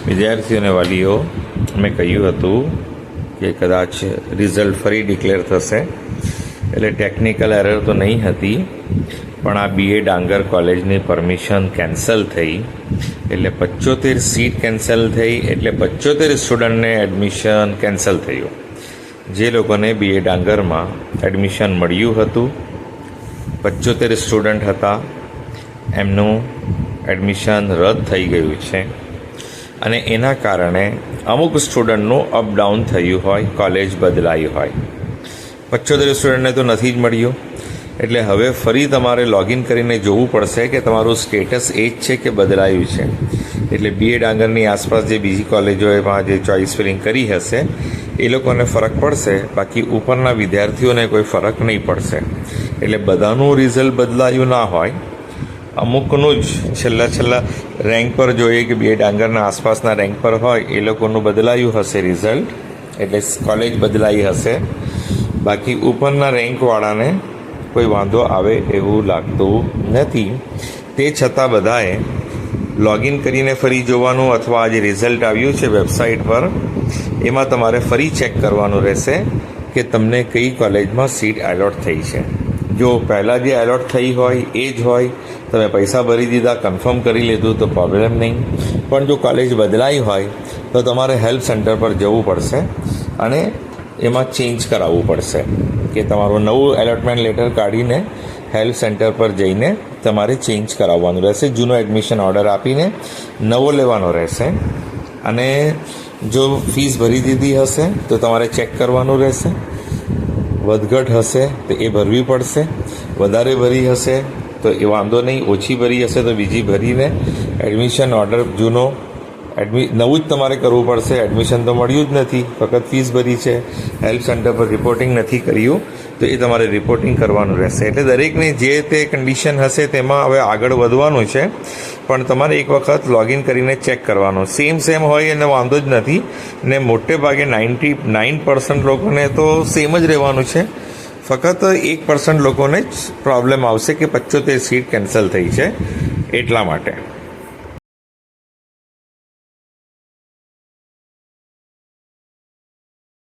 વિદ્યાર્થીઓ અને વાલીઓ, મેં કહ્યું હતું કે કદાચ રિઝલ્ટ ફરી ડિક્લેર થશે, એટલે ટેકનિકલ એરર તો નહીં હતી, પણ આ BA ડાંગર કોલેજની પરમિશન કેન્સલ થઈ, એટલે 75 સીટ કેન્સલ થઈ, એટલે 75 સ્ટુડન્ટને એડમિશન કેન્સલ થયું. જે લોકોને BA ડાંગરમાં એડમિશન મળ્યું હતું, 75 સ્ટુડન્ટ હતા, એમનું એડમિશન રદ થઈ ગયું છે. અને એના કારણે અમુક સ્ટુડન્ટનું અપડાઉન થયું હોય, કોલેજ બદલાઈ હોય. 75 સ્ટુડન્ટને તો નથી જ મળ્યું, એટલે હવે ફરી તમારે લોગિન કરીને જોવું પડશે કે તમારું સ્ટેટસ એ જ છે કે બદલાયું છે. એટલે BA ડાંગરની આસપાસ જે બીજી કોલેજોમાં જે ચોઇસ ફિલિંગ કરી હશે એ લોકોને ફરક પડશે, બાકી ઉપરના વિદ્યાર્થીઓને કોઈ ફરક નહીં પડશે. એટલે બધાનું રિઝલ્ટ બદલાયું ના હોય, અમુકનું જ છેલ્લા રેન્ક પર જોઈએ કે BA ડાંગરના આસપાસના રેન્ક પર હોય એ લોકોનું બદલાયું હશે રિઝલ્ટ, એટલે કોલેજ બદલાઈ હશે. બાકી ઉપરના રેન્કવાળાને કોઈ વાંધો આવે એવું લાગતું નથી. તે છતાં બધાએ લોગિન કરીને ફરી જોવાનું, અથવા આ જે રિઝલ્ટ આવ્યું છે વેબસાઇટ પર એમાં તમારે ફરી ચેક કરવાનું રહેશે કે તમને કઈ કોલેજમાં સીટ એલોટ થઈ છે. જો પહેલાં જે એલોટ થઈ હોય એ જ હોય, તમે પૈસા ભરી દીધા, કન્ફર્મ કરી લીધું તો પ્રોબ્લેમ નહીં. પણ જો કોલેજ બદલાઈ હોય તો તમારે હેલ્પ સેન્ટર પર જવું પડશે અને એમાં ચેન્જ કરાવવું પડશે કે તમારું નવું એલોટમેન્ટ લેટર કાઢીને હેલ્પ સેન્ટર પર જઈને તમારે ચેન્જ કરાવવાનું રહેશે. જૂનો એડમિશન ઓર્ડર આપીને નવો લેવાનો રહેશે. અને જો ફીસ ભરી દીધી હશે તો તમારે ચેક કરવાનું રહેશે. વધઘટ હશે તો એ ભરવી પડશે. વધારે ભરી હશે તો એ વાંધો નહીં, ઓછી ભરી હશે તો બીજી ભરીને એડમિશન ઓર્ડર જૂનો નવું જ તમારે કરવું પડશે. એડમિશન તો મળ્યું જ નથી, ફક્ત ફીસ ભરી છે, હેલ્પ સેન્ટર પર રિપોર્ટિંગ નથી કર્યું, તો એ તમારે રિપોર્ટિંગ કરવાનું રહેશે. એટલે દરેકની જે તે કન્ડિશન હશે તેમાં હવે આગળ વધવાનું છે, પણ તમારે એક વખત લોગિન કરીને ચેક કરવાનું. સેમ હોય એને વાંધો જ નથી, ને મોટે ભાગે 99% લોકોને તો સેમ જ રહેવાનું છે. ફક્ત 1% લોકોને જ પ્રોબ્લેમ આવશે કે 75 સીટ કેન્સલ થઈ છે, એટલા માટે.